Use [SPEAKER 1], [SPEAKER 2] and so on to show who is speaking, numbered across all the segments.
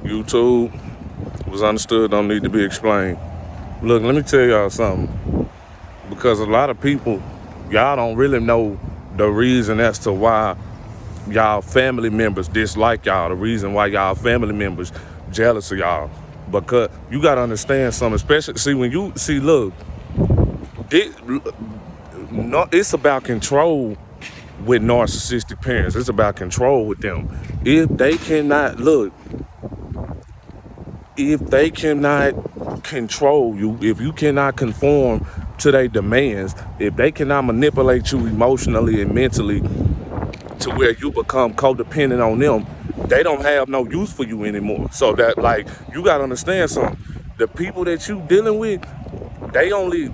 [SPEAKER 1] YouTube was understood, don't need to be explained. Look, let me tell y'all something. Because a lot of people, y'all don't really know the reason as to why y'all family members dislike y'all, the reason why y'all family members jealous of y'all. Because you gotta understand something, especially, see, when you, see, look, this, no, it's about control with narcissistic parents. It's about control with them. If they cannot, look, if they cannot control you, if you cannot conform to their demands, if they cannot manipulate you emotionally and mentally to where you become codependent on them, they don't have no use for you anymore. So that, like, you gotta understand something. The people that you dealing with, they only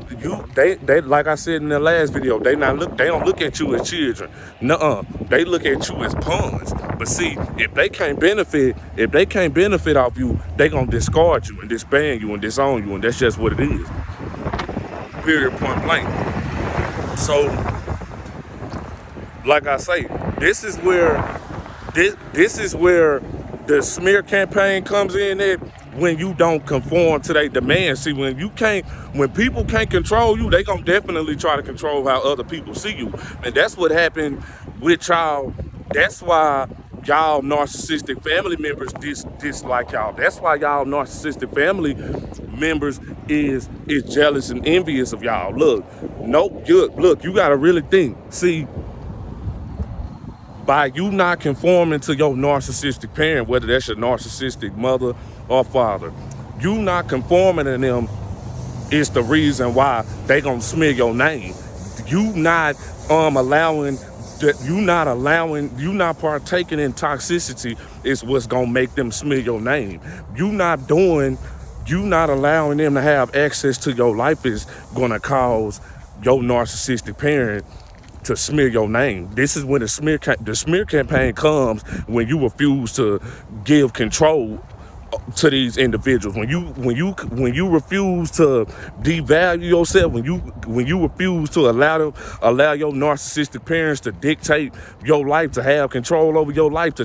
[SPEAKER 1] they like I said in the last video, they don't look at you as children. Nuh-uh. They look at you as pawns. But see, if they can't benefit off you, they gonna discard you and disband you and disown you, and that's just what it is. Period, point blank. So, like I say, this is where the smear campaign comes in at, when you don't conform to their demands. See, when people can't control you, they gonna definitely try to control how other people see you. And that's what happened with y'all. That's why y'all narcissistic family members dislike y'all. That's why y'all narcissistic family members is jealous and envious of y'all. Look, you gotta really think. See, by you not conforming to your narcissistic parent, whether that's your narcissistic mother or father, you not conforming to them is the reason why they gonna smear your name. You not partaking in toxicity is what's gonna make them smear your name. You not allowing them to have access to your life is gonna cause your narcissistic parent to smear your name. This is when the smear campaign comes, when you refuse to give control to these individuals. When you refuse to devalue yourself, when you refuse to allow your narcissistic parents to dictate your life, to have control over your life,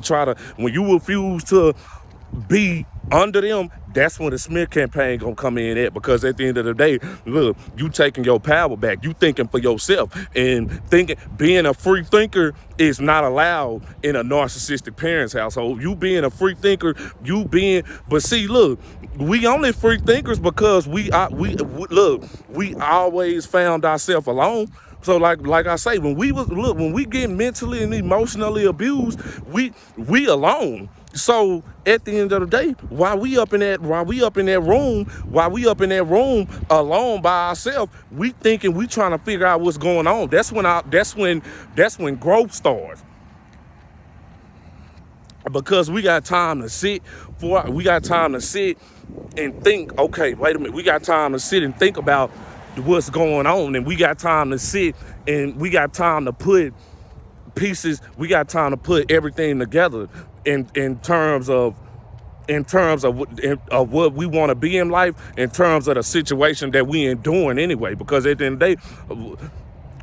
[SPEAKER 1] when you refuse to be under them, that's when the smear campaign gonna come in at. Because at the end of the day, look, you taking your power back. You thinking for yourself, and being a free thinker is not allowed in a narcissistic parent's household. You being a free thinker, but see, look, we only free thinkers because we always found ourselves alone. So like I say, when we get mentally and emotionally abused, we alone. So at the end of the day, while we up in that room alone by ourselves, we thinking, we trying to figure out what's going on. That's when growth starts. Because we got time to sit and think, okay, wait a minute, we got time to sit and think about what's going on, and we got time to sit and we got time to put everything together in terms of what we want to be in life, in terms of the situation that we enduring anyway. Because at the end of the day,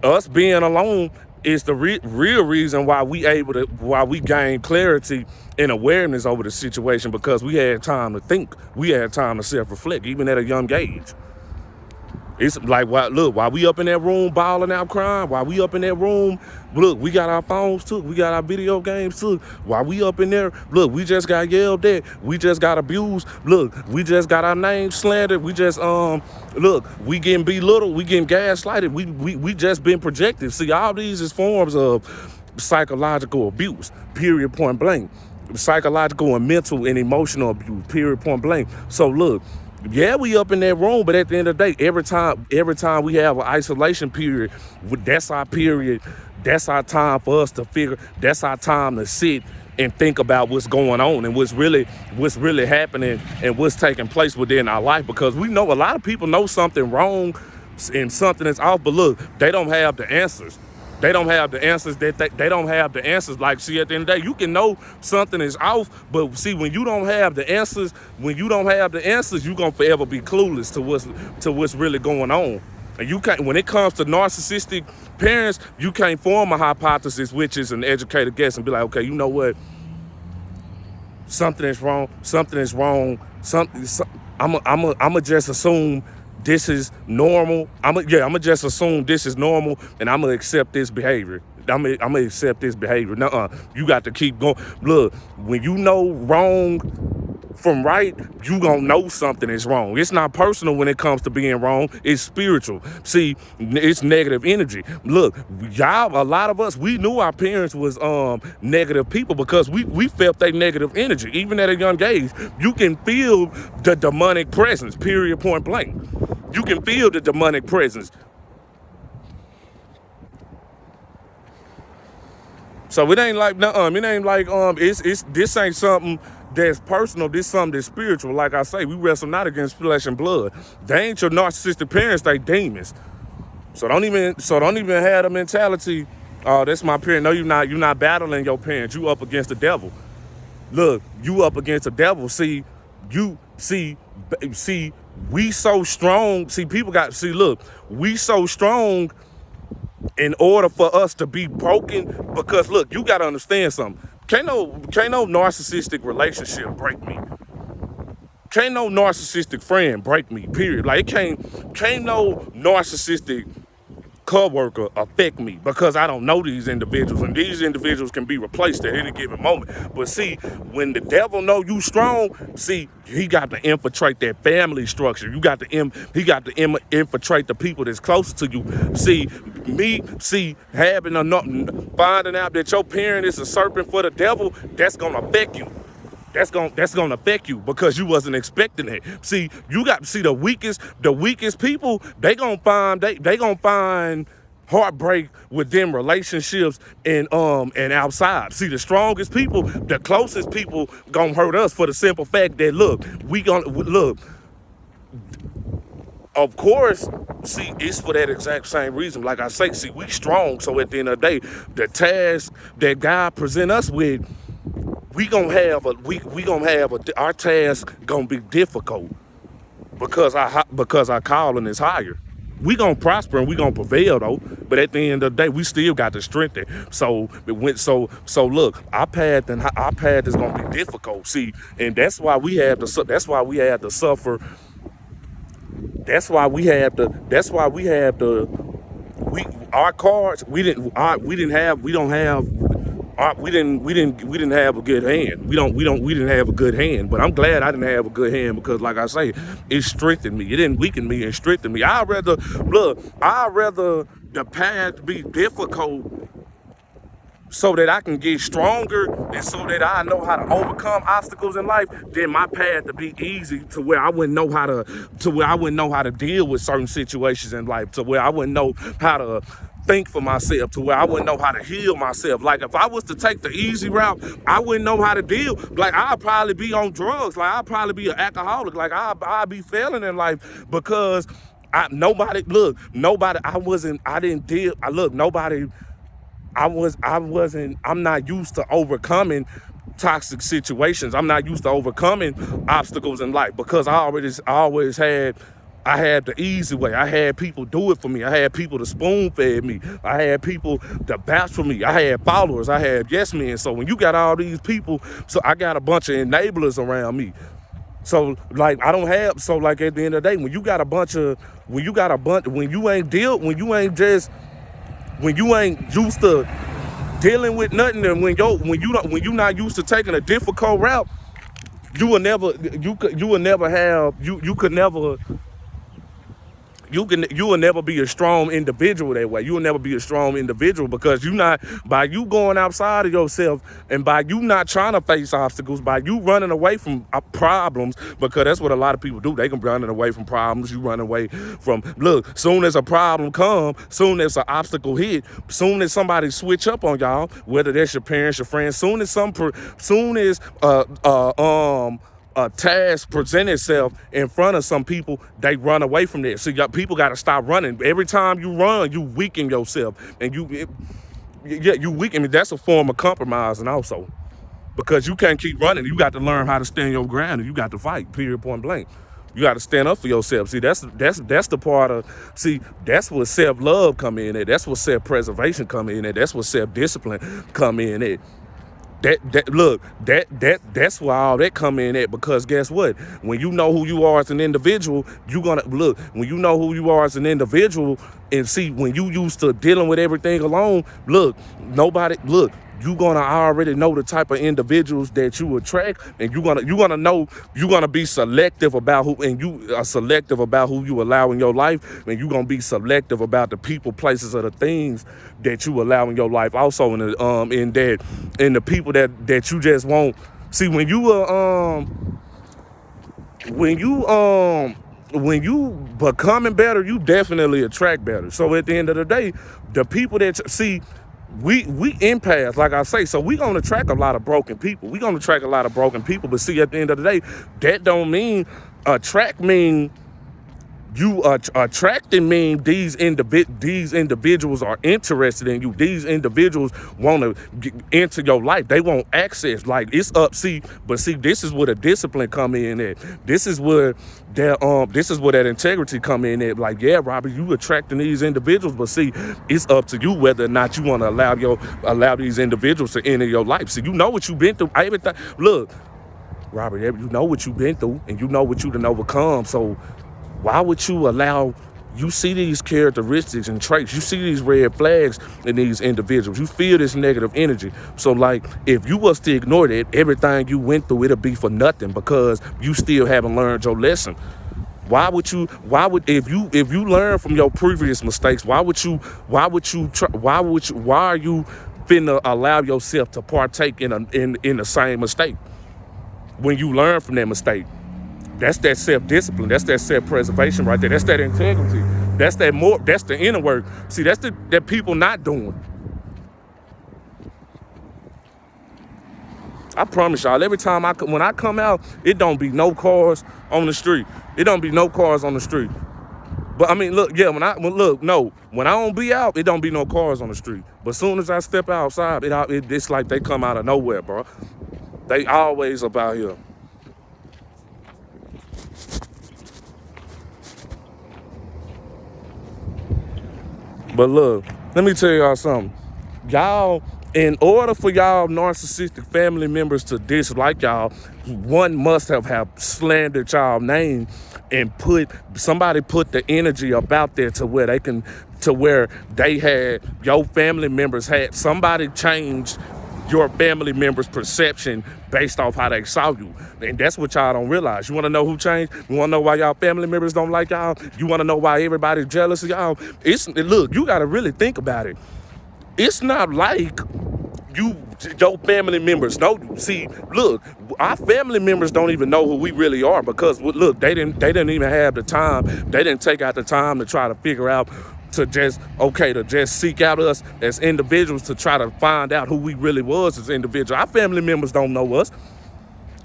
[SPEAKER 1] us being alone is the real reason why we gain clarity and awareness over the situation, because we had time to think, we had time to self-reflect, even at a young age. It's like, while we up in that room bawling out crying, while we up in that room, look, we got our phones too, we got our video games too. While we up in there, look, we just got yelled at, we just got abused, look, we just got our names slandered, we just, we getting belittled, we getting gaslighted, we just been projected. See, all these is forms of psychological abuse, period, point blank. Psychological and mental and emotional abuse, period, point blank. So look, yeah, we up in that room, but at the end of the day, every time we have an isolation period, that's our period. That's our time for us to figure. That's our time to sit and think about what's going on and what's really happening and what's taking place within our life. Because we know a lot of people know something wrong and something is off, but look, they don't have the answers. They don't have the answers. They don't have the answers. Like, see, at the end of the day, you can know something is off, but see, when you don't have the answers, you're gonna forever be clueless to what's really going on. And you can't, when it comes to narcissistic parents, you can't form a hypothesis, which is an educated guess, and be like, okay, you know what? something is wrong, something is wrong, I'ma just assume this is normal. I'ma just assume this is normal, and I'ma accept this behavior. I'ma accept this behavior. Nuh-uh. You got to keep going. Look, when you know wrong from right, you gonna know something is wrong. It's not personal when it comes to being wrong. It's spiritual. See, it's negative energy. Look, y'all, a lot of us, we knew our parents was negative people because we felt their negative energy. Even at a young age, you can feel the demonic presence, period, point blank. You can feel the demonic presence. So it ain't like it ain't like it's this ain't something that's personal. This something that's spiritual. Like I say, we wrestle not against flesh and blood. They ain't your narcissistic parents, they demons. So don't even have the mentality, oh, that's my parent. No, you're not battling your parents. You up against the devil. Look, you up against the devil. See, we so strong. See, look, we so strong in order for us to be broken, because look, you got to understand something. Can't no narcissistic relationship break me. Can't no narcissistic friend break me, period. Like, can't no narcissistic coworker affect me, because I don't know these individuals, and these individuals can be replaced at any given moment. But see, when the devil know you strong, see, he got to infiltrate that family structure. He got to infiltrate the people that's closest to you. Finding out that your parent is a serpent for the devil, that's gonna affect you. That's gonna affect you because you wasn't expecting it. See, the weakest people, they gonna find heartbreak with them relationships and outside. See, the strongest people, the closest people gonna hurt us for the simple fact that look, of course, see, it's for that exact same reason. Like I say, see, we strong, so at the end of the day, the task that God present us with, our task gonna be difficult because our calling is higher. We gonna prosper and we gonna prevail though, but at the end of the day, we still got to strengthen. So look, our path is gonna be difficult. See, and that's why we had to suffer. Our cards, we didn't have a good hand. We didn't have a good hand. But I'm glad I didn't have a good hand, because like I say, it strengthened me. It didn't weaken me, it strengthened me. I'd rather the path be difficult so that I can get stronger and so that I know how to overcome obstacles in life, then my path to be easy, to where I wouldn't know how to deal with certain situations in life, to where I wouldn't know how to think for myself, to where I wouldn't know how to heal myself. Like, if I was to take the easy route, I wouldn't know how to deal. Like, I'd probably be on drugs. Like, I'd probably be an alcoholic. Like, I'd be failing in life because I'm not used to overcoming toxic situations. I'm not used to overcoming obstacles in life because I had the easy way. I had people do it for me. I had people to spoon fed me. I had people to vouch for me. I had followers. I had yes men. So when you got all these people, so I got a bunch of enablers around me. So like at the end of the day, when you ain't used to dealing with nothing, and when you're not used to taking a difficult route, you could never be a strong individual that way. You will never be a strong individual because by you going outside of yourself and by you not trying to face obstacles, by you running away from problems, because that's what a lot of people do. They can be running away from problems. You run away from, look, soon as a problem come, soon as an obstacle hit, soon as somebody switch up on y'all, whether that's your parents, your friends, soon as a task present itself in front of some people, they run away from that. So people got to stop running. Every time you run, you weaken yourself, and you weaken. That's a form of compromising also, because you can't keep running. You got to learn how to stand your ground, and you got to fight. Period. Point blank. You got to stand up for yourself. See, that's the part of. See, that's what self-love come in at. That's what self-preservation come in at. That's what self-discipline come in at. That's why all that come in at, because guess what? When you know who you are as an individual, you gonna look, when you know who you are as an individual, and see, when you used to dealing with everything alone, look, you gonna already know the type of individuals that you attract, and you're gonna be selective about who, and you are selective about who you allow in your life, and you're gonna be selective about the people, places, or the things that you allow in your life. Also in the people that you just won't see. When you becoming better, you definitely attract better. So at the end of the day, the people that see, we empaths, like I say, so we gonna attract a lot of broken people. But see, at the end of the day, that don't mean you attracting mean these individuals are interested in you. These individuals want to get into your life. They want access. Like, it's up. But this is where the discipline come in at. This is where that integrity come in at. Like, yeah, Robert, you attracting these individuals, but see, it's up to you whether or not you want to allow these individuals to enter your life. See, you know what you've been through. Everything. Look, Robert, you know what you've been through, and you know what you done overcome. So why would you allow, you see these characteristics and traits, you see these red flags in these individuals, you feel this negative energy. So like, if you was to ignore that, everything you went through, it'll be for nothing, because you still haven't learned your lesson. Why if you learn from your previous mistakes, why are you finna allow yourself to partake in the same mistake when you learn from that mistake? That's that self-discipline. That's that self-preservation right there. That's that integrity. That's the inner work. See, that's that people not doing. I promise y'all, every time when I come out, it don't be no cars on the street. It don't be no cars on the street. But I mean, look, yeah, when I don't be out, it don't be no cars on the street. But as soon as I step outside, it's like they come out of nowhere, bro. They always about here. But look, let me tell y'all something. Y'all, in order for y'all narcissistic family members to dislike y'all, one must have slandered y'all name and somebody put the energy about there to where your family members had, somebody changed your family members' perception based off how they saw you. And that's what y'all don't realize. You want to know who changed? You want to know why y'all family members don't like y'all? You want to know why everybody's jealous of y'all? Look, you got to really think about it. It's not like your family members know you. See, look, our family members don't even know who we really are, because look, they didn't even have the time. They didn't take out the time to try to figure out, to just seek out us as individuals, to try to find out who we really was as individuals. Our family members don't know us.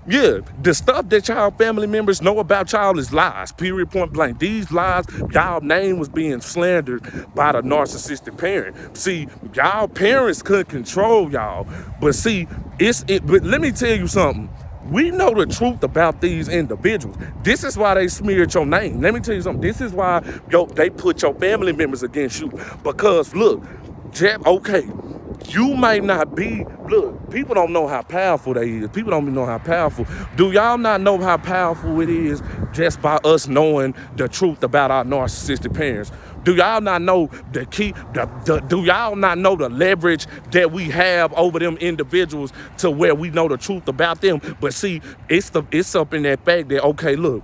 [SPEAKER 1] Yeah, the stuff that y'all family members know about y'all is lies, period, point blank. These lies, y'all name was being slandered by the narcissistic parent. See, y'all parents couldn't control y'all, but see, but let me tell you something. We know the truth about these individuals. This is why they smeared your name. Let me tell you something. This is why they put your family members against you. Because look, okay, you might not be, look, people don't know how powerful they is. People don't even know how powerful. Do y'all not know how powerful it is just by us knowing the truth about our narcissistic parents? Do y'all not know the key? Do y'all not know the leverage that we have over them individuals to where we know the truth about them? But see, it's up in that fact that, okay, look,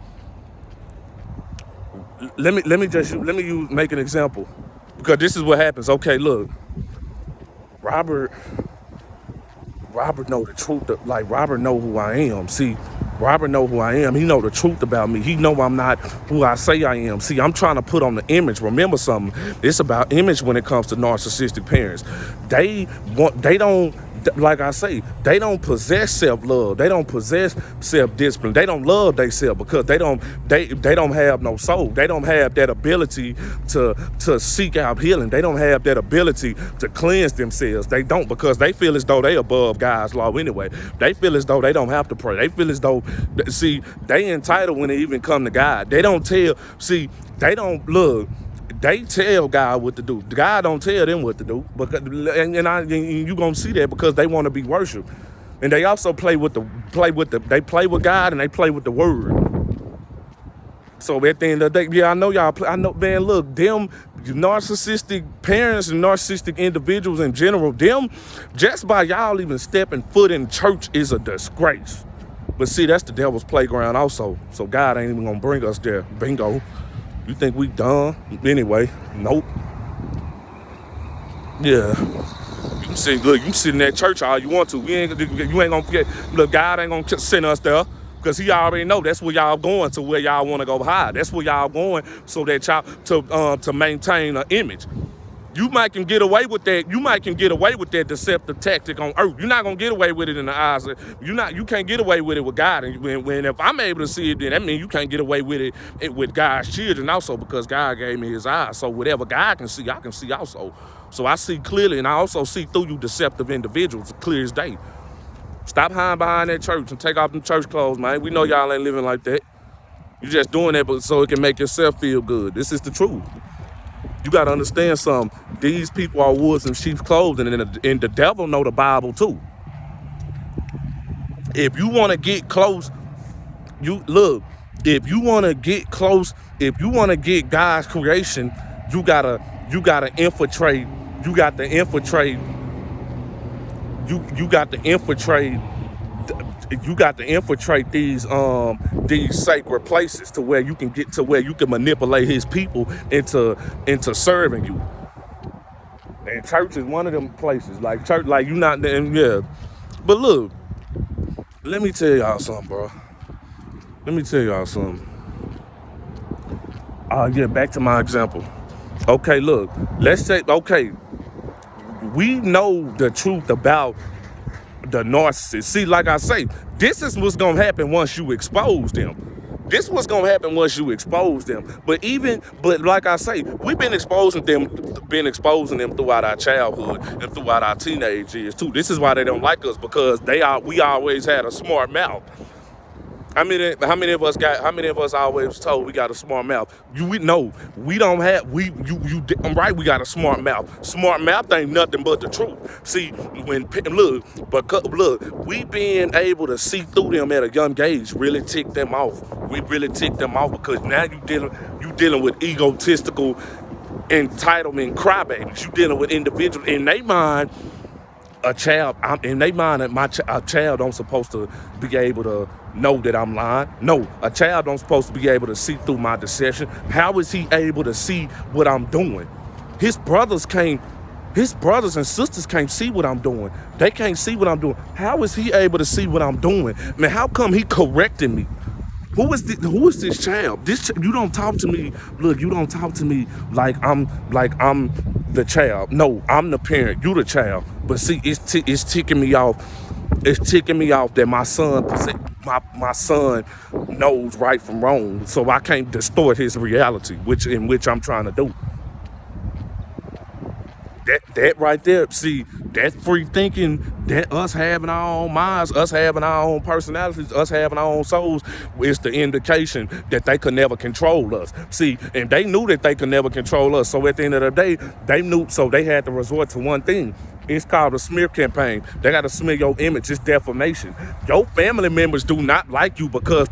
[SPEAKER 1] let me make an example, because this is what happens. Okay, look, Robert know the truth. Like, Robert know who I am. See, Robert know who I am. He know the truth about me. He know I'm not who I say I am. See, I'm trying to put on the image. Remember something. It's about image when it comes to narcissistic parents. Like I say, they don't possess self-love. They don't possess self-discipline. They don't love themselves because they don't have no soul. They don't have that ability to seek out healing. They don't have that ability to cleanse themselves. They don't, because they feel as though they above God's law anyway. They feel as though they don't have to pray. They feel as though, see, they entitled when they even come to God. They don't they tell God what to do. God don't tell them what to do. And you gonna see that because they want to be worshipped. And they also play with God and they play with the word. So at the end of the day, yeah, I know y'all I know, man, look, them narcissistic parents and narcissistic individuals in general, them, just by y'all even stepping foot in church is a disgrace. But see, that's the devil's playground also. So God ain't even gonna bring us there. Bingo. You think we done? Anyway, nope. Yeah. You can sit, look, you can sit in that church all you want to. You ain't gonna get, look, God ain't gonna send us there. Because he already know that's where y'all going, to where y'all want to go hide. That's where y'all going, so that y'all to maintain an image. You might can get away with that. You might can get away with that deceptive tactic on earth. You're not gonna get away with it in the eyes of, you can't get away with it with God. And when if I'm able to see it, then that means you can't get away with it with God's children also, because God gave me his eyes. So whatever God can see, I can see also. So I see clearly, and I also see through you deceptive individuals, clear as day. Stop hiding behind that church and take off them church clothes, man. We know y'all ain't living like that. You just doing that but so it can make yourself feel good. This is the truth. You got to understand something. These people are wolves in sheep's clothing, and the devil know the Bible too. If you want to get close, if you want to get close, if you want to get God's creation, you gotta infiltrate. You got to infiltrate. You got to infiltrate. You got to infiltrate these sacred places to where you can get to where you can manipulate his people into serving you. And church is one of them places. Like church, like you not there, yeah. But look, let me tell y'all something, bro. Let me tell y'all something. Yeah, back to my example. Okay, look, let's say, okay, we know the truth about the narcissist. See, like I say, this is what's gonna happen once you expose them. This is what's gonna happen once you expose them. But like I say, we've been exposing them throughout our childhood and throughout our teenage years too. This is why they don't like us, because we always had a smart mouth. How many of us always told we got a smart mouth? We don't have, I'm right, we got a smart mouth. Smart mouth ain't nothing but the truth. See, we being able to see through them at a young age really ticked them off. We really ticked them off, because now you dealing with egotistical entitlement crybabies. You dealing with individuals in their mind. A child don't supposed to be able to know that I'm lying. No, a child don't supposed to be able to see through my deception. How is he able to see what I'm doing? His brothers and sisters can't see what I'm doing. They can't see what I'm doing. How is he able to see what I'm doing? Man, how come he correcting me? Who is this child? You don't talk to me. Look, you don't talk to me like I'm the child. No, I'm the parent. You the child. But see, it's ticking me off. It's ticking me off that my son knows right from wrong. So I can't distort his reality, which I'm trying to do. That right there, see, that free thinking, that us having our own minds, us having our own personalities, us having our own souls, is the indication that they could never control us. See, and they knew that they could never control us. So at the end of the day, they knew, so they had to resort to one thing. It's called a smear campaign. They got to smear your image. It's defamation. Your family members do not like you because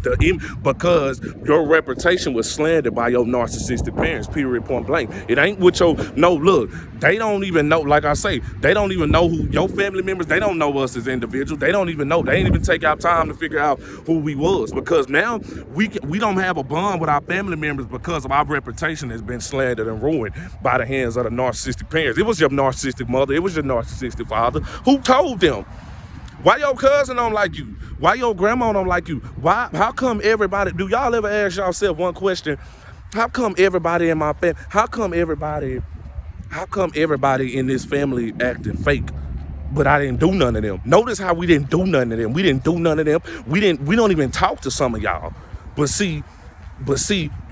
[SPEAKER 1] your reputation was slandered by your narcissistic parents, period, point blank. It ain't with look, they don't even know, like I say, they don't even know who your family members, they don't know us as individuals. They don't even know. They ain't even take our time to figure out who we was, because now we don't have a bond with our family members because of our reputation has been slandered and ruined by the hands of the narcissistic parents. It was your narcissistic mother. It was your narcissistic father. Who told them? Why your cousin don't like you? Why your grandma don't like you? How come everybody, do y'all ever ask yourself one question? How come everybody in my family, how come everybody in this family acting fake, but I didn't do none of them? Notice how we didn't do none of them. We didn't do none of them. We don't even talk to some of y'all. But see,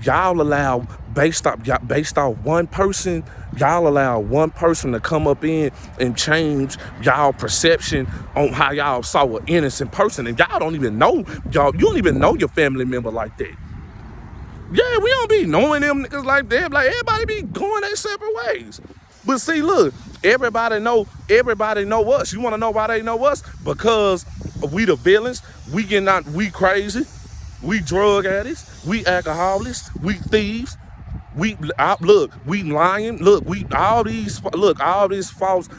[SPEAKER 1] y'all allow, based off one person, y'all allow one person to come up in and change y'all perception on how y'all saw an innocent person. And y'all don't even know, you don't even know your family member like that. Yeah, we don't be knowing them niggas like that. Like, everybody be going their separate ways. But see, look, Everybody know us. You want to know why they know us? Because we the villains. We crazy. We drug addicts. We alcoholics. We thieves. Look, we lying. Look, all these false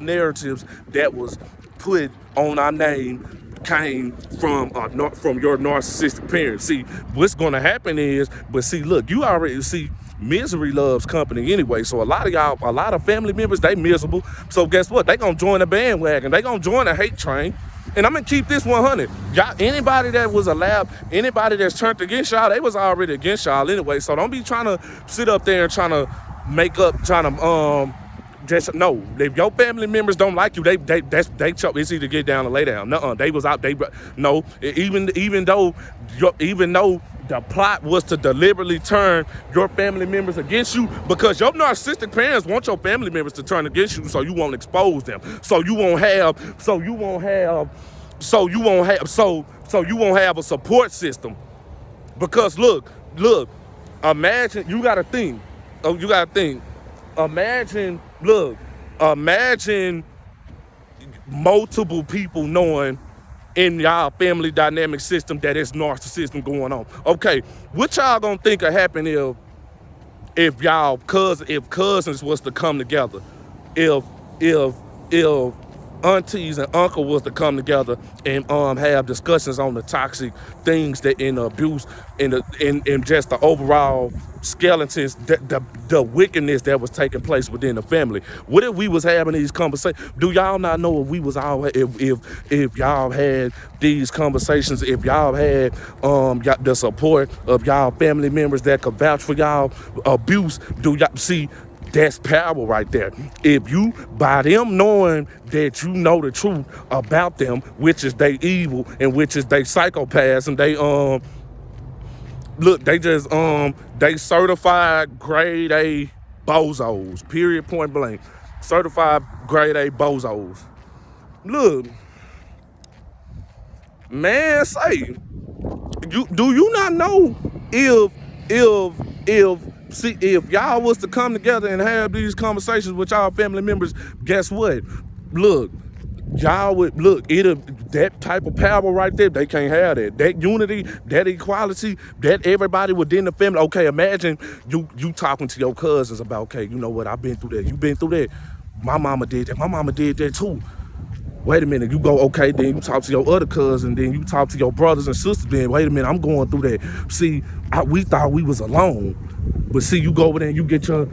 [SPEAKER 1] narratives that was put on our name came from your narcissistic parents. See, what's gonna happen is, but see, look, you already see. Misery loves company anyway. So a lot of family members, they miserable. So guess what? They gonna join the bandwagon. They gonna join the hate train. And I'm gonna keep this 100. Y'all, anybody that was allowed, anybody that's turned against y'all, they was already against y'all anyway. So don't be trying to sit up there and trying to make up, just no. If your family members don't like you, it's either get down or lay down. Nuh-uh. They was out. No. Even though the plot was to deliberately turn your family members against you, because your narcissistic parents want your family members to turn against you, so you won't expose them, so you won't have a support system. Because look, imagine imagine multiple people knowing in y'all family dynamic system that it's narcissism going on. Okay, what y'all gonna think will happen if cousins was to come together, if aunties and uncle was to come together and have discussions on the toxic things that in abuse in just the overall skeletons, the wickedness that was taking place within the family. What if we was having these conversations? Do y'all not know if y'all had these conversations, if y'all had the support of y'all family members that could vouch for y'all abuse? Do y'all see? That's power right there. If you, by them knowing that you know the truth about them, which is they evil and which is they psychopaths, and they certified grade A bozos, period, point blank. Certified grade A bozos. Look, man, do you not know if y'all was to come together and have these conversations with y'all family members, guess what? Look, that type of power right there, they can't have that. That unity, that equality, that everybody within the family. Okay, imagine you talking to your cousins about, okay, you know what, I've been through that. You been through that. My mama did that. My mama did that too. Wait a minute, you go, okay, then you talk to your other cousin, then you talk to your brothers and sisters, then wait a minute, I'm going through that. See, we thought we was alone. But see, you go over there and you get your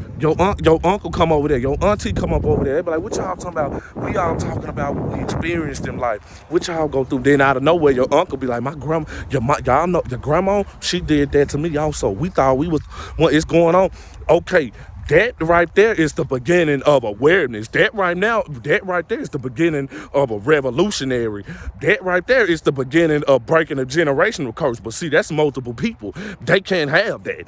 [SPEAKER 1] uncle come over there, your auntie come up over there. They be like, what y'all talking about? We all talking about what we experienced in life. What y'all go through? Then out of nowhere, your uncle be like, y'all know, your grandma, she did that to me also. We thought we was, it's going on. Okay. That right there is the beginning of awareness. That right there is the beginning of a revolutionary. That right there is the beginning of breaking a generational curse. But see, that's multiple people. They can't have that.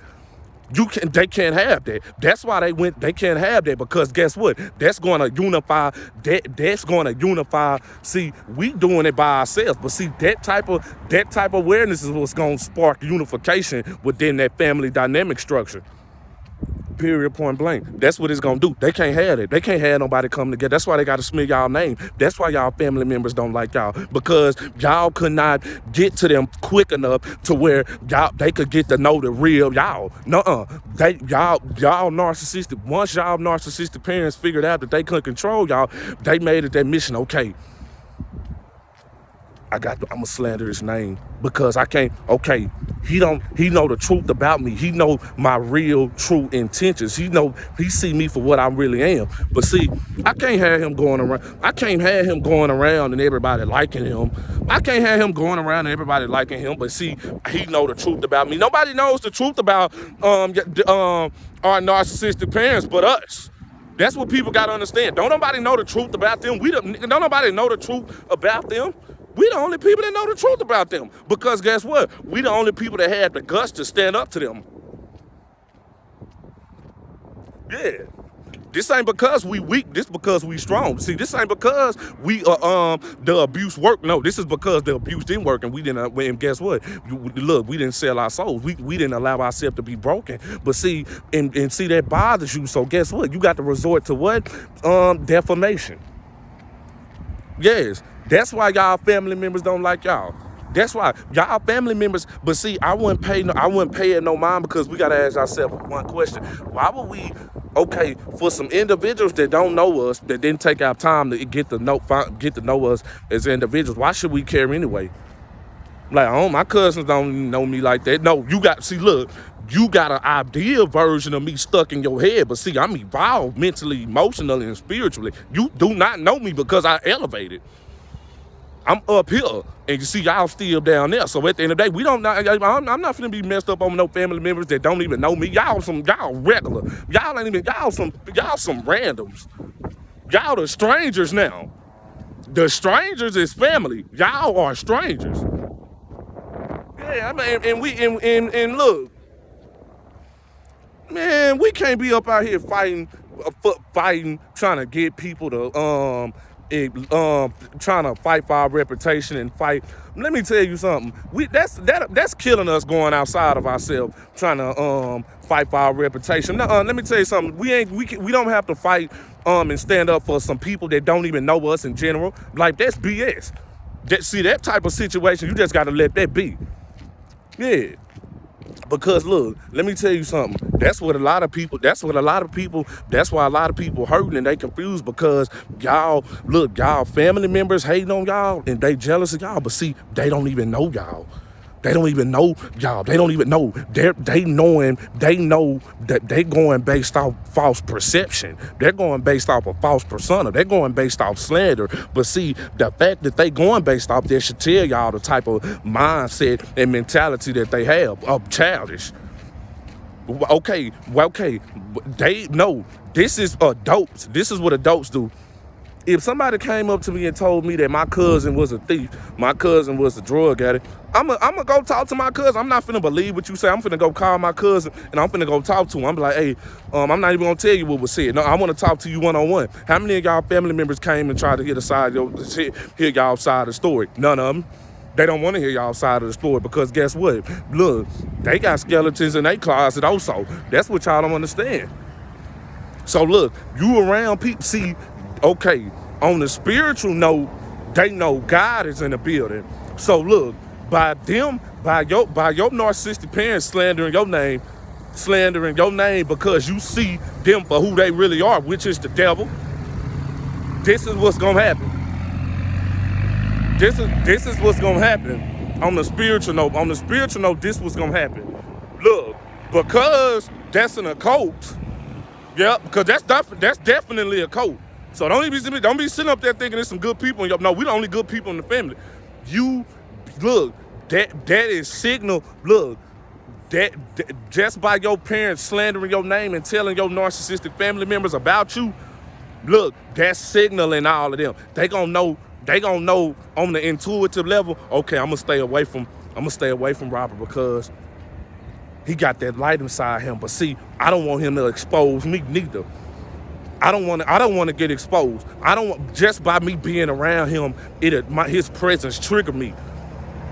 [SPEAKER 1] They can't have that. That's why they can't have that, because guess what? That's going to unify. That's going to unify. See, we doing it by ourselves, but see, that type of awareness is what's going to spark unification within that family dynamic structure. Period, point blank. That's what it's gonna do. They can't have it. They can't have nobody come together. That's why they gotta smear y'all name. That's why y'all family members don't like y'all, because y'all could not get to them quick enough to where they could get to know the real y'all. Nuh-uh. Y'all narcissistic. Once y'all narcissistic parents figured out that they couldn't control y'all, they made it their mission. Okay, I'm gonna slander his name because I can't. Okay, he know the truth about me. He know my real true intentions. He see me for what I really am. But see, I can't have him going around. I can't have him going around and everybody liking him. I can't have him going around and everybody liking him. But see, he know the truth about me. Nobody knows the truth about our narcissistic parents but us. That's what people gotta understand. Don't nobody know the truth about them. Don't nobody know the truth about them. We the only people that know the truth about them. Because guess what? We the only people that had the guts to stand up to them. Yeah. This ain't because we weak. This because we strong. See, this ain't because we the abuse worked. No, this is because the abuse didn't work, and we didn't. And guess what? Look, we didn't sell our souls. We didn't allow ourselves to be broken. But see, and see that bothers you. So guess what? You got to resort to what? Defamation. Yes, that's why y'all family members don't like y'all. That's why y'all family members. But see, I wouldn't pay it no mind, because we gotta ask ourselves one question: why would we? Okay, for some individuals that don't know us, that didn't take our time to get to know us as individuals, why should we care anyway? Like, oh, my cousins don't know me like that. No, look, you got an ideal version of me stuck in your head, but see, I'm evolved mentally, emotionally, and spiritually. You do not know me because I elevated. I'm up here, and you see y'all still down there. So at the end of the day, I'm not finna be messed up on no family members that don't even know me. Y'all regular. Y'all some randoms. Y'all the strangers now. The strangers is family. Y'all are strangers. Yeah, I mean, and look, man, we can't be up out here fighting, trying to get people to trying to fight for our reputation and fight. Let me tell you something. That's killing us, going outside of ourselves, trying to fight for our reputation. Let me tell you something. We don't have to fight and stand up for some people that don't even know us in general. Like, that's BS. That type of situation, you just got to let that be. Yeah. Because look, let me tell you something. That's why a lot of people hurting and they confused, because y'all family members hating on y'all and they jealous of y'all. But see, they don't even know y'all. They don't even know y'all. They don't even know. They know that they going based off false perception. They're going based off a false persona. They're going based off slander. But see, the fact that they going based off this should tell y'all the type of mindset and mentality that they have of childish. Okay. They know this is adults. This is what adults do. If somebody came up to me and told me that my cousin was a thief, my cousin was a drug addict, I'm gonna go talk to my cousin. I'm not finna believe what you say. I'm finna go call my cousin and I'm finna go talk to him. I'm like, hey, I'm not even gonna tell you what was said. No, I wanna talk to you one-on-one. How many of y'all family members came and tried to hear y'all side of the story? None of them. They don't want to hear y'all side of the story, because guess what? Look, they got skeletons in their closet also. That's what y'all don't understand. So look, you around people, see, okay, on the spiritual note, they know God is in the building. So look, by your narcissistic parents slandering your name because you see them for who they really are, which is the devil, this is what's gonna happen. This is what's gonna happen on the spiritual note. On the spiritual note, this is what's gonna happen. Look, because that's an occult. Yeah, because that's definitely a cult. So don't be sitting up there thinking there's some good people. No, we the only good people in the family. You look, that is signal. Look, that just by your parents slandering your name and telling your narcissistic family members about you, look, that's signaling all of them. They gonna know on the intuitive level. Okay, I'm gonna stay away from Robert because he got that light inside him. But see, I don't want him to expose me neither. I don't want to get exposed. Just by me being around him, his presence trigger me.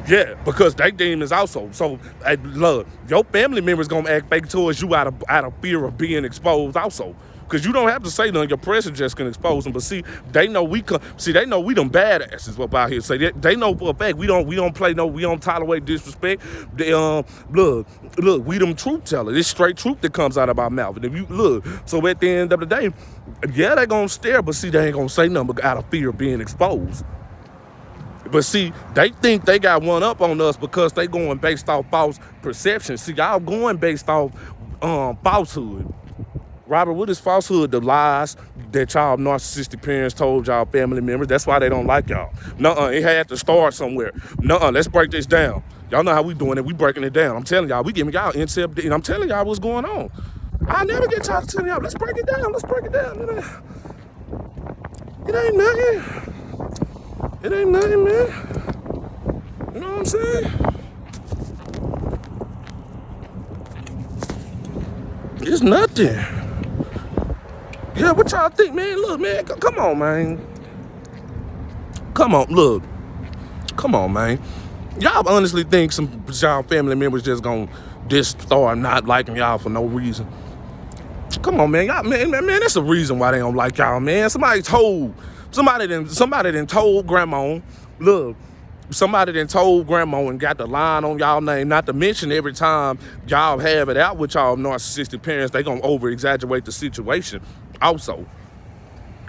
[SPEAKER 1] Yeah, because they demons also. So, look, your family members gonna act fake towards you out of fear of being exposed also. Because you don't have to say nothing. Your presence just can expose them. But see, they know we them badasses up out here. So they know for a fact we don't tolerate disrespect. Look, we them truth tellers. It's straight truth that comes out of our mouth. And if you look, so at the end of the day, yeah, they gonna stare, but see, they ain't gonna say nothing out of fear of being exposed. But see, they think they got one up on us because they going based off false perception. See, y'all going based off falsehood. Robert, what is falsehood? The lies that y'all narcissistic parents told y'all family members. That's why they don't like y'all. Nuh-uh, it had to start somewhere. Nuh-uh, let's break this down. Y'all know how we doing it. We breaking it down. I'm telling y'all, we giving y'all insight, and I'm telling y'all what's going on. I never get tired of telling y'all, let's break it down. It ain't nothing. It ain't nothing, man. You know what I'm saying? It's nothing. Yeah, what y'all think, man? Look, man, come on, man. Come on, look. Come on, man. Y'all honestly think some y'all family members just gonna just start not liking y'all for no reason? Come on, man. Y'all, man, that's the reason why they don't like y'all, man. Somebody done told grandma, look, somebody done told grandma and got the line on y'all name. Not to mention every time y'all have it out with y'all narcissistic parents, they gonna over-exaggerate the situation also.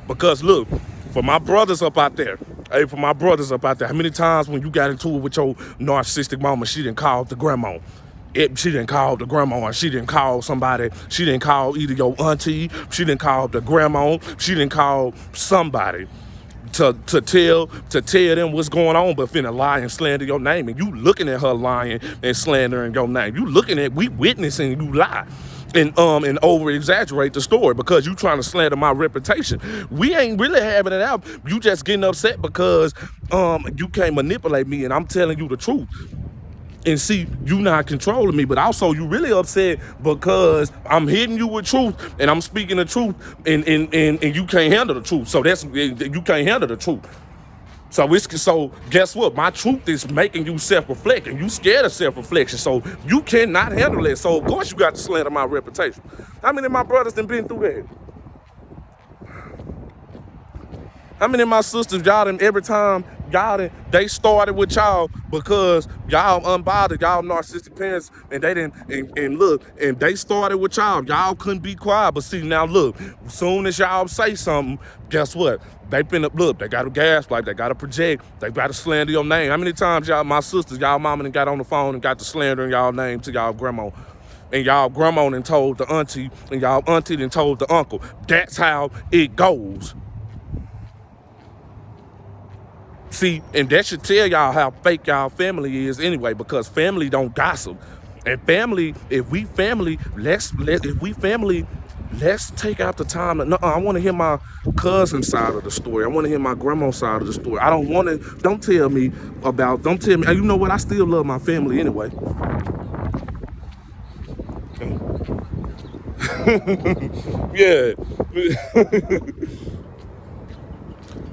[SPEAKER 1] Because look, for my brothers up out there, how many times when you got into it with your narcissistic mama, she didn't call the grandma? She didn't call the grandma, and she didn't call somebody. She didn't call either your auntie, she didn't call the grandma, she didn't call somebody to tell them what's going on, but finna lie and slander your name. And you looking at her lying and slandering your name. You looking at, we witnessing you lie and over exaggerate the story because you trying to slander my reputation. We ain't really having it out. You just getting upset because you can't manipulate me, and I'm telling you the truth. And see, you not controlling me, but also you really upset because I'm hitting you with truth and I'm speaking the truth, and you can't handle the truth. So you can't handle the truth. So guess what? My truth is making you self-reflect, and you scared of self-reflection. So you cannot handle it. So of course you got to slander my reputation. How many of my brothers done been through that? How many of my sisters, y'all done, every time y'all done, they started with y'all because y'all unbothered, y'all narcissistic parents, and they didn't, and look, and they started with y'all couldn't be quiet. But see, now look, as soon as y'all say something, guess what? They look, they got to gaslight, they got to project, they got to slander your name. How many times y'all, my sisters, y'all mama done got on the phone and got to slandering y'all name to y'all grandma? And y'all grandma done told the auntie, and y'all auntie done told the uncle. That's how it goes. See, and that should tell y'all how fake y'all family is anyway, because family don't gossip. And family, let's take out the time. No, I want to hear my cousin's side of the story. I want to hear my grandma's side of the story. I don't want to, don't tell me, you know what, I still love my family anyway. Yeah.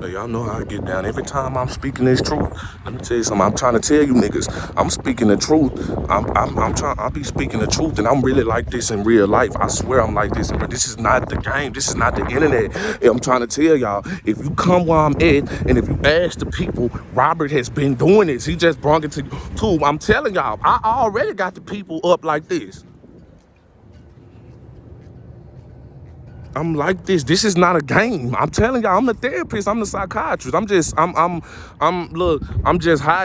[SPEAKER 1] Y'all know how I get down. Every time I'm speaking this truth, let me tell you something. I'm trying to tell you niggas, I'm speaking the truth. I'll be speaking the truth, and I'm really like this in real life. I swear I'm like this. But this is not the game. This is not the internet. I'm trying to tell y'all, if you come where I'm at, and if you ask the people, Robert has been doing this. He just brought it to YouTube. I'm telling y'all, I already got the people up like this. I'm like this. This is not a game. I'm telling y'all, I'm the therapist. I'm the psychiatrist. I'm just hot,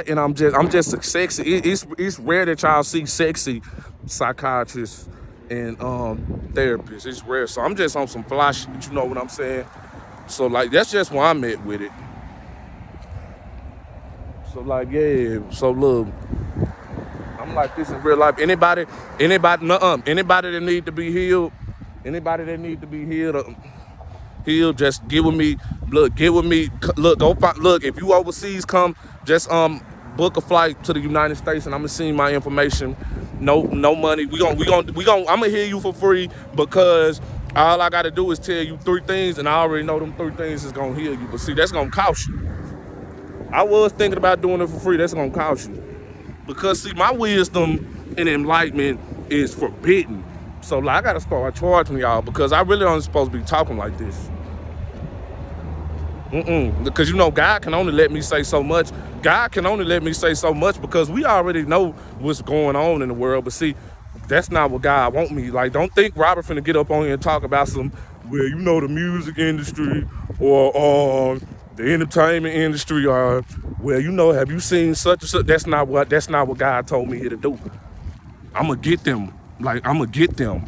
[SPEAKER 1] and I'm just sexy. It's rare that y'all see sexy psychiatrists and therapists. It's rare. So I'm just on some fly shit, you know what I'm saying? So like, that's just where I'm at with it. So like, yeah. So look, I'm like this in real life. Anybody that need to be healed. Anybody that need to be healed, just get with me. Look, if you overseas, come, just book a flight to the United States, and I'm gonna send my information. No money. I'm gonna heal you for free, because all I gotta do is tell you 3 things, and I already know them 3 things is gonna heal you. But see, that's gonna cost you. I was thinking about doing it for free. That's gonna cost you, because see, my wisdom and enlightenment is forbidden. So like, I gotta start charging y'all, because I really aren't supposed to be talking like this. Because you know, God can only let me say so much. Because we already know what's going on in the world. But see, that's not what God want me. Like, don't think Robert finna get up on here and talk about some, well, you know, the music industry or the entertainment industry, or, well, you know, have you seen such and such? That's not what God told me here to do. I'm gonna get them. Like, I'm gonna get them.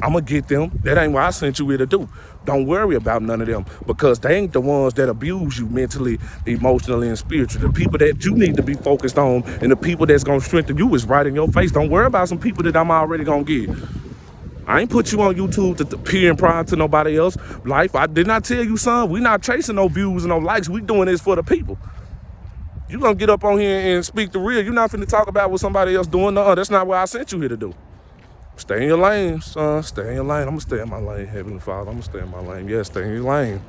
[SPEAKER 1] That ain't what I sent you here to do. Don't worry about none of them, because they ain't the ones that abuse you mentally, emotionally, and spiritually. The people that you need to be focused on, and the people that's gonna strengthen you, is right in your face. Don't worry about some people that I'm already gonna get. I ain't put you on YouTube to peer and pride to nobody else life. I did not tell you, son, we not chasing no views and no likes. We doing this for the people. You gonna get up on here and speak the real. You're not finna talk about what somebody else doing. No, that's not what I sent you here to do. Stay in your lane, son. Stay in your lane. I'm gonna stay in my lane, Heavenly Father. I'm gonna stay in my lane. Yeah, stay in your lane.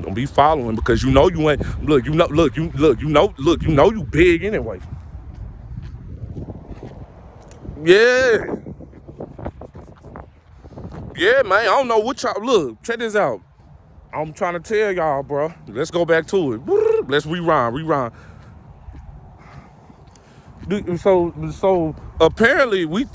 [SPEAKER 1] Don't be following because you know you ain't. Look, you know. You know you big anyway. Yeah, yeah, man. I don't know what y'all. Look, check this out. I'm trying to tell y'all, bro. Let's go back to it. Let's rewind. So apparently we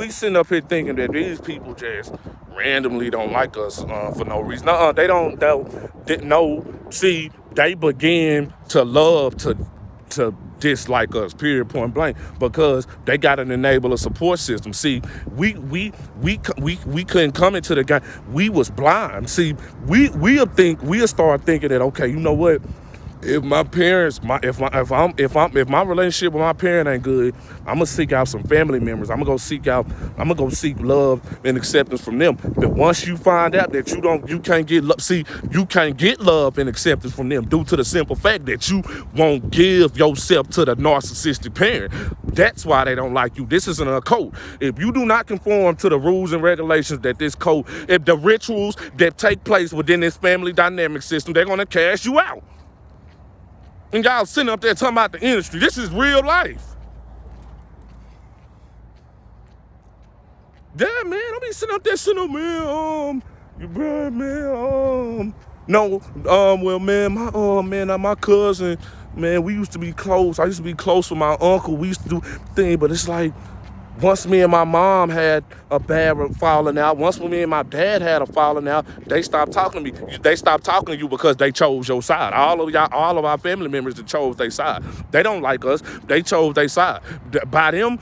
[SPEAKER 1] sitting up here thinking that these people just randomly don't like us for no reason. They didn't know. See, they begin to love to dislike us, period, point blank, because they got an enabler support system. See, we couldn't come into the game. We was blind. See, we'll start thinking that, okay, you know what? If my parents, if my relationship with my parent ain't good, I'm gonna seek out some family members. I'm gonna go seek love and acceptance from them. But once you find out that you can't get love, see, you can't get love and acceptance from them due to the simple fact that you won't give yourself to the narcissistic parent. That's why they don't like you. This isn't a cult. If you do not conform to the rules and regulations that this cult, if the rituals that take place within this family dynamic system, they're gonna cast you out. And y'all sitting up there talking about the industry. This is real life. Yeah, man. I be sitting up there saying, man, you bad, man, no, well, man, my cousin, man, we used to be close. I used to be close with my uncle. We used to do things, but it's like, once me and my mom had a bad falling out, once me and my dad had a falling out, they stopped talking to me. They stopped talking to you because they chose your side. All of our family members that chose their side. They don't like us. They chose their side. By them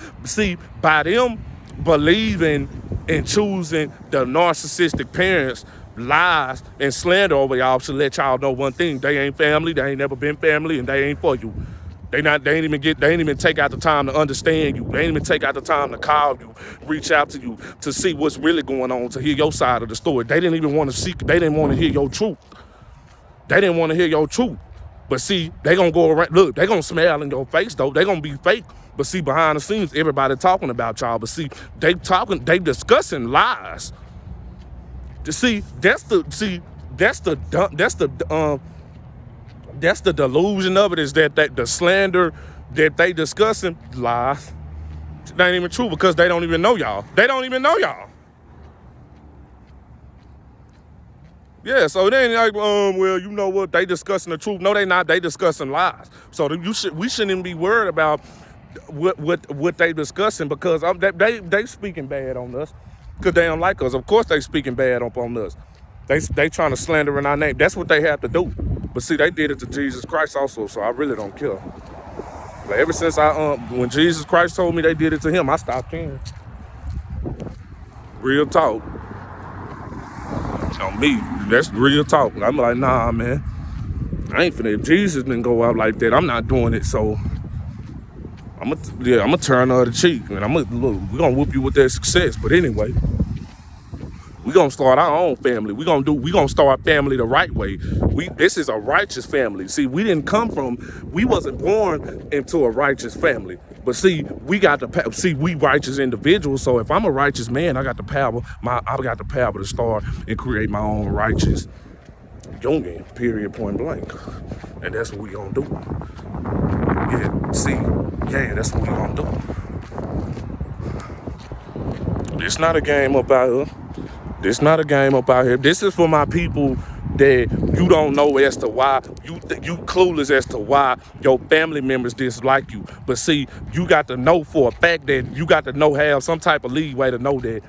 [SPEAKER 1] believing and choosing the narcissistic parents' lies and slander over y'all should let y'all know one thing: they ain't family. They ain't never been family, and they ain't for you. They ain't even take out the time to understand you. They ain't even take out the time to call you, reach out to you, to see what's really going on, to hear your side of the story. They didn't even want to seek. They didn't want to hear your truth. They didn't want to hear your truth. But see, they gonna go around. Look, they gonna smile in your face though. They gonna be fake. But see, behind the scenes, everybody talking about y'all. But see, they discussing lies. See, that's the delusion of it, is that the slander that they discussing lies. It ain't even true because they don't even know y'all. They don't even know y'all. Yeah, so they ain't like, well, you know what? They discussing the truth. No, they not. They discussing lies. So we shouldn't even be worried about what they discussing, because they speaking bad on us because they don't like us. Of course, they speaking bad on us. They trying to slander in our name. That's what they have to do. But see, they did it to Jesus Christ also, so I really don't care. Like, ever since when Jesus Christ told me they did it to him, I stopped caring. Real talk. On me, that's real talk. I'm like, nah, man. I ain't finna. If Jesus didn't go out like that, I'm not doing it. So I'm gonna turn the other cheek, and we're gonna whoop you with that success. But anyway, we're gonna start our own family. We're gonna start family the right way. This is a righteous family. See, we wasn't born into a righteous family. But see, we righteous individuals. So if I'm a righteous man, I got the power to start and create my own righteous union, period, point blank. And that's what we gonna do. That's what we gonna do. It's not a game up out here. This not a game up out here. This is for my people that you don't know as to why, you clueless as to why your family members dislike you. But see, you got to know for a fact that you got to have some type of leeway to know that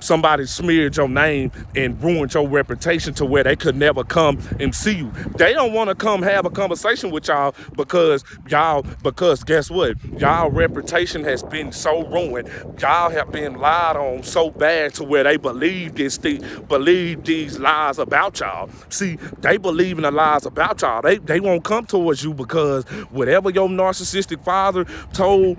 [SPEAKER 1] somebody smeared your name and ruined your reputation to where they could never come and see you. They don't want to come have a conversation with y'all because guess what? Y'all reputation has been so ruined. Y'all have been lied on so bad to where they believe these lies about y'all. See, they believe in the lies about y'all. They won't come towards you because whatever your narcissistic father told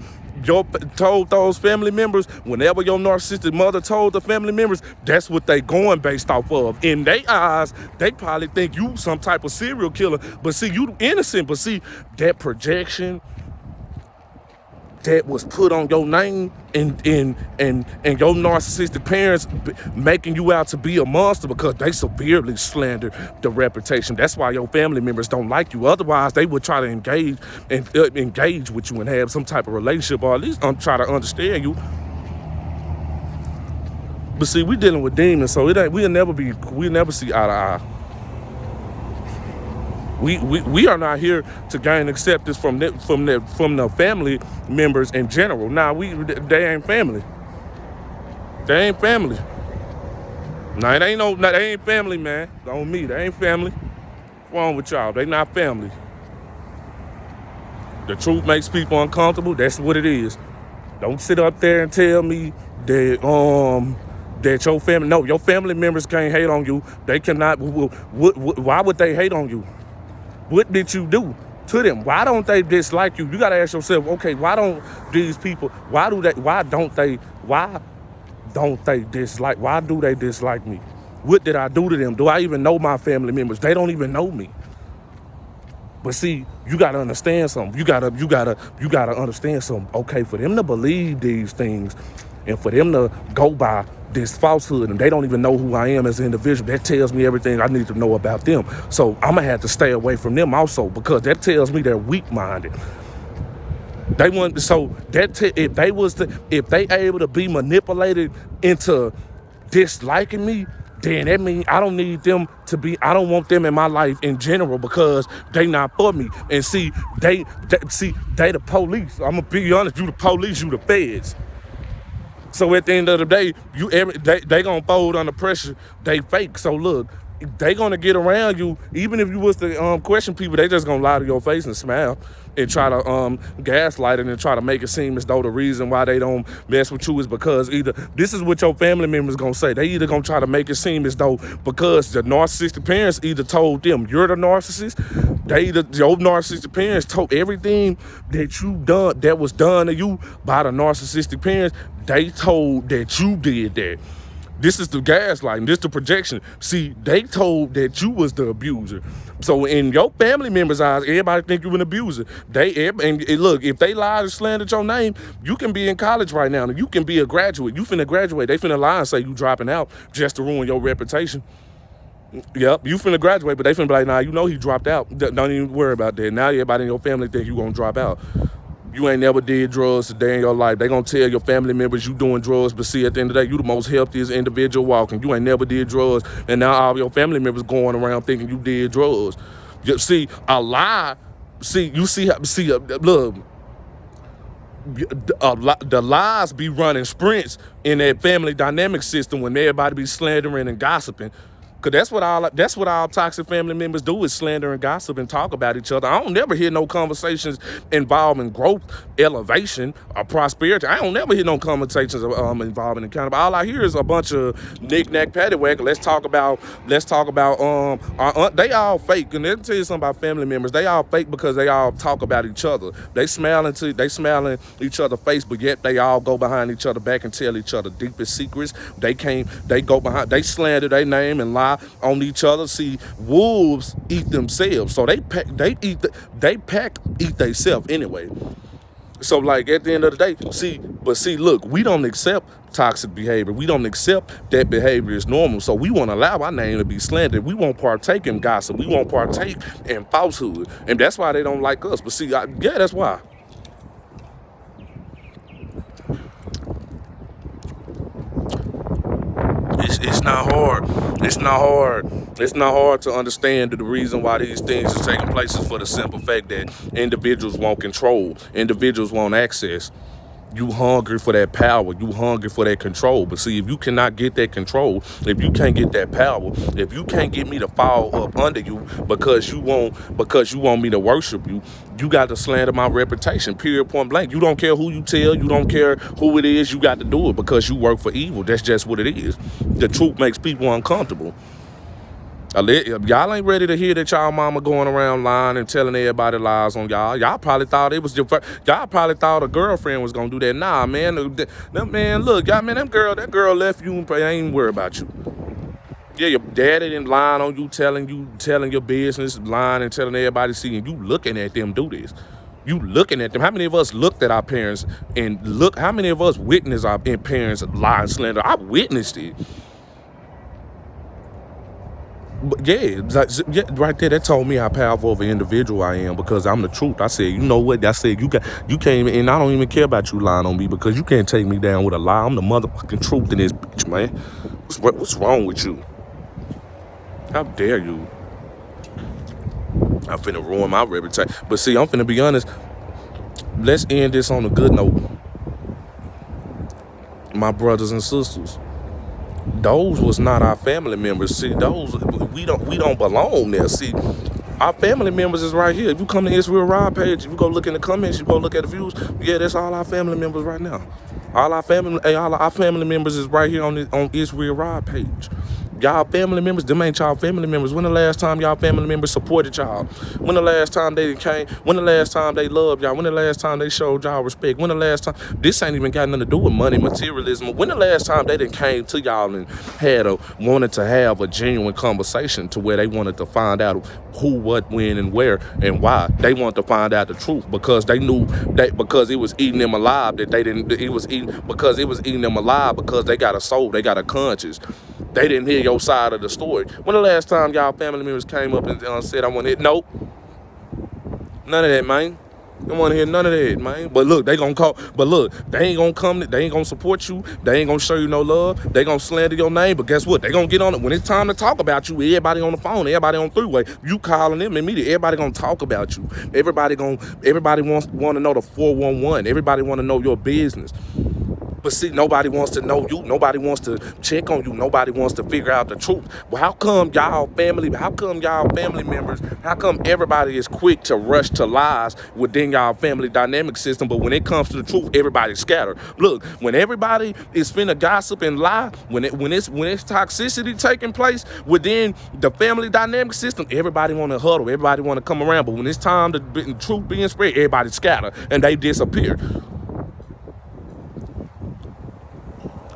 [SPEAKER 1] those family members, whenever your narcissistic mother told the family members, that's what they going based off of. In their eyes, they probably think you some type of serial killer, but see, you innocent. But see, that projection, that was put on your name, and your narcissistic parents making you out to be a monster because they severely slander the reputation. That's why your family members don't like you. Otherwise, they would try to engage with you and have some type of relationship, or at least try to understand you. But see, we dealing with demons, so we'll never see eye to eye. We are not here to gain acceptance from the family members in general. Nah, they ain't family. They ain't family. Nah, they ain't family, man. On me, they ain't family. What's wrong with y'all? They not family. The truth makes people uncomfortable. That's what it is. Don't sit up there and tell me that your family members can't hate on you. They cannot. Why would they hate on you? What did you do to them? Why don't they dislike you? You gotta ask yourself, okay, why don't they dislike? Why do they dislike me? What did I do to them? Do I even know my family members? They don't even know me. But see, you gotta understand something. You gotta understand something. Okay, for them to believe these things and for them to go by this falsehood and they don't even know who I am as an individual, that tells me everything I need to know about them. So I'm gonna have to stay away from them also, because that tells me they're weak-minded. They want if they able to be manipulated into disliking me, then that means I don't want them in my life in general, because they not for me. And see, they the police. I'm gonna be honest, you the police, you the feds. So at the end of the day, they gonna fold under pressure. They fake. So look, they gonna get around you. Even if you was to question people, they just gonna lie to your face and smile and try to gaslight it and try to make it seem as though the reason why they don't mess with you is because either this is what your family members gonna say. They either gonna try to make it seem as though because the narcissistic parents either told them you're the narcissist. Your narcissistic parents told everything that you done that was done to you by the narcissistic parents. They told that you did that. This is the gaslighting. This the projection. See, they told that you was the abuser. So in your family members' eyes, everybody think you an abuser. And look, if they lied and slandered your name, you can be in college right now and you can be a graduate. You finna graduate. They finna lie and say you dropping out just to ruin your reputation. Yep, you finna graduate, but they finna be like, nah, you know he dropped out. Don't even worry about that. Now everybody in your family think you gonna drop out. You ain't never did drugs a day in your life. They gonna tell your family members you doing drugs, but see, at the end of the day, you the most healthiest individual walking. You ain't never did drugs, and now all your family members going around thinking you did drugs. See, a lie. Look, the lies be running sprints in that family dynamic system when everybody be slandering and gossiping. Cause that's what all toxic family members do, is slander and gossip and talk about each other. I don't never hear no conversations involving growth, elevation, or prosperity. I don't never hear no conversations involving accountability. All I hear is a bunch of knick-knack paddywhack. Let's talk about they all fake. And let me tell you something about family members. They all fake because they all talk about each other. They smile in each other's face, but yet they all go behind each other back and tell each other deepest secrets. They slander their name and lie on each other. See, wolves eat themselves, so they eat themselves anyway. So like at the end of the day, look, we don't accept toxic behavior. We don't accept that behavior is normal. So we won't allow our name to be slandered. We won't partake in gossip. We won't partake in falsehood, and that's why they don't like us. But see, that's why. It's not hard. It's not hard to understand the reason why these things are taking place is for the simple fact that individuals want control. Individuals want access. You hungry for that power. You hungry for that control. But see, if you cannot get that control, if you can't get that power, if you can't get me to fall up under you because you want me to worship you, you got to slander my reputation, period, point blank. You don't care who you tell. You don't care who it is. You got to do it because you work for evil. That's just what it is. The truth makes people uncomfortable. Y'all ain't ready to hear that y'all mama going around lying and telling everybody lies on y'all. Y'all probably thought y'all probably thought a girlfriend was gonna do that. Nah, man. Man, look, y'all, man, that girl left you and ain't even worried about you. Yeah, your daddy didn't lying on you, telling your business, lying and telling everybody, seeing you looking at them do this. You looking at them. How many of us looked at our parents and look? How many of us witnessed our parents lie and slander? I witnessed it. But yeah, yeah, right there, that told me how powerful of an individual I am because I'm the truth. I said, you know what? I said, you can't even, and I don't even care about you lying on me because you can't take me down with a lie. I'm the motherfucking truth in this bitch, man. What's wrong with you? How dare you? I'm finna ruin my reputation. But see, I'm finna be honest. Let's end this on a good note. My brothers and sisters. Those was not our family members. See, those we don't belong there. See, our family members is right here. If you come to Israel Rod page, if you go look in the comments, you go look at the views. Yeah, that's all our family members right now. All our family members is right here on Israel Rod page. Y'all family members, them ain't y'all family members. When the last time y'all family members supported y'all? When the last time they came? When the last time they loved y'all? When the last time they showed y'all respect? When the last time? This ain't even got nothing to do with money, materialism. When the last time they done came to y'all and wanted to have a genuine conversation to where they wanted to find out who, what, when, and where, and why? They wanted to find out the truth because they knew that because it was eating them alive that they didn't. It was eating them alive because they got a soul, they got a conscience. They didn't hear your side of the story. When the last time y'all family members came up and said, I want to hit? Nope. None of that, man. Don't want to hear none of that, man. But look, they gonna call. But look, they ain't gonna come. They ain't gonna support you. They ain't gonna show you no love. They gonna slander your name. But guess what? They gonna get on it when it's time to talk about you. Everybody on the phone. Everybody on three-way. You calling them immediately. Everybody gonna talk about you. Everybody want to know the 411. Everybody want to know your business. But see, nobody wants to know you. Nobody wants to check on you. Nobody wants to figure out the truth. Well, how come y'all family members, how come everybody is quick to rush to lies within y'all family dynamic system, but when it comes to the truth, everybody's scattered? Look, when everybody is finna gossip and lie, when it's toxicity taking place within the family dynamic system, everybody want to huddle, everybody want to come around. But when it's time to truth being spread, everybody scatter and they disappear.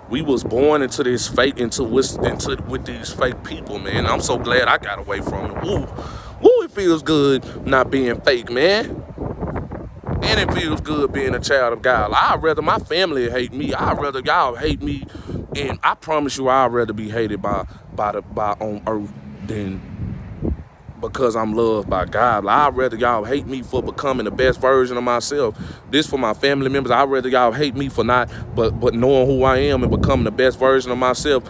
[SPEAKER 1] We was born into this fake, with these fake people, man. I'm so glad I got away from it. Woo, it feels good not being fake, man. And it feels good being a child of God. I'd rather my family hate me. I'd rather y'all hate me. And I promise you, I'd rather be hated by on earth than because I'm loved by God. I'd rather y'all hate me for becoming the best version of myself. This for my family members. I'd rather y'all hate me for not, but knowing who I am and becoming the best version of myself,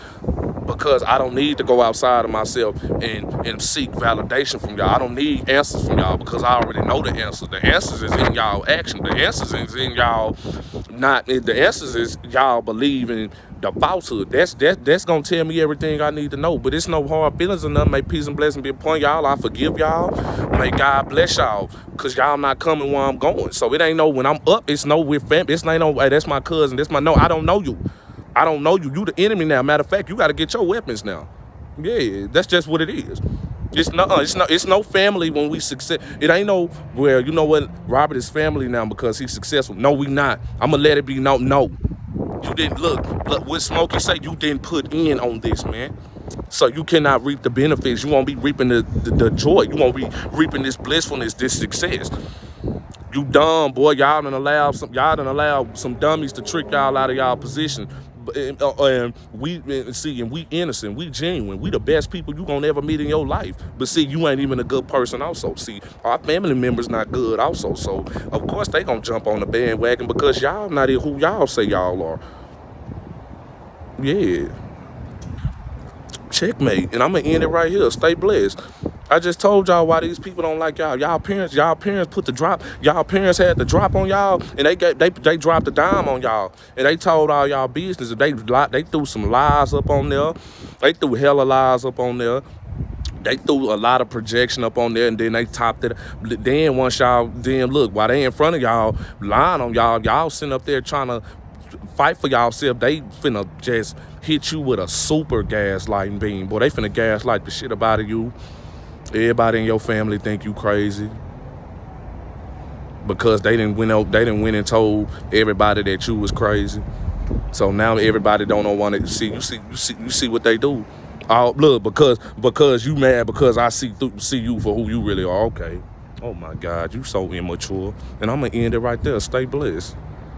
[SPEAKER 1] because I don't need to go outside of myself and seek validation from y'all. I don't need answers from y'all because I already know the answers. The answers is in y'all action. The answers is in y'all the answers is y'all believe in the falsehood. That's gonna tell me everything I need to know. But it's no hard feelings or nothing. May peace and blessing be upon y'all. I forgive y'all. May God bless y'all. Cause y'all not coming where I'm going. So it ain't no when I'm up, it's no with family. It's ain't no, hey, that's my cousin. That's my no, I don't know you. I don't know you. You the enemy now. Matter of fact, you gotta get your weapons now. Yeah, that's just what it is. It's no family when we success. It ain't no, well, you know what, Robert is family now because he's successful. No, we not. I'ma let it be no. You didn't look what Smokey say, you didn't put in on this, man. So you cannot reap the benefits. You won't be reaping the joy. You won't be reaping this blissfulness, this success. You dumb, boy. Y'all done allowed some dummies to trick y'all out of y'all position. And we innocent, we genuine, we the best people you gonna ever meet in your life. But see, you ain't even a good person also. See, our family members not good also. So of course they gonna jump on the bandwagon because y'all not who y'all say y'all are. Yeah. Checkmate. And I'm gonna end it right here. Stay blessed. I just told y'all why these people don't like y'all. Y'all parents put the drop. Y'all parents had the drop on y'all, and they dropped the dime on y'all, and they told all y'all business. They threw some lies up on there. They threw hella lies up on there. They threw a lot of projection up on there, and then they topped it. Then once y'all, look, while they in front of y'all, lying on y'all sitting up there trying to fight for y'allself. They finna just hit you with a super gaslighting beam. Boy, they finna gaslight the shit up out of you. Everybody in your family think you crazy because they didn't win and told everybody that you was crazy. So now everybody don't want to see. You see what they do. Oh, look, because you mad because I see you for who you really are. Okay, Oh my God, you so immature. And I'm gonna end it right there. Stay blessed.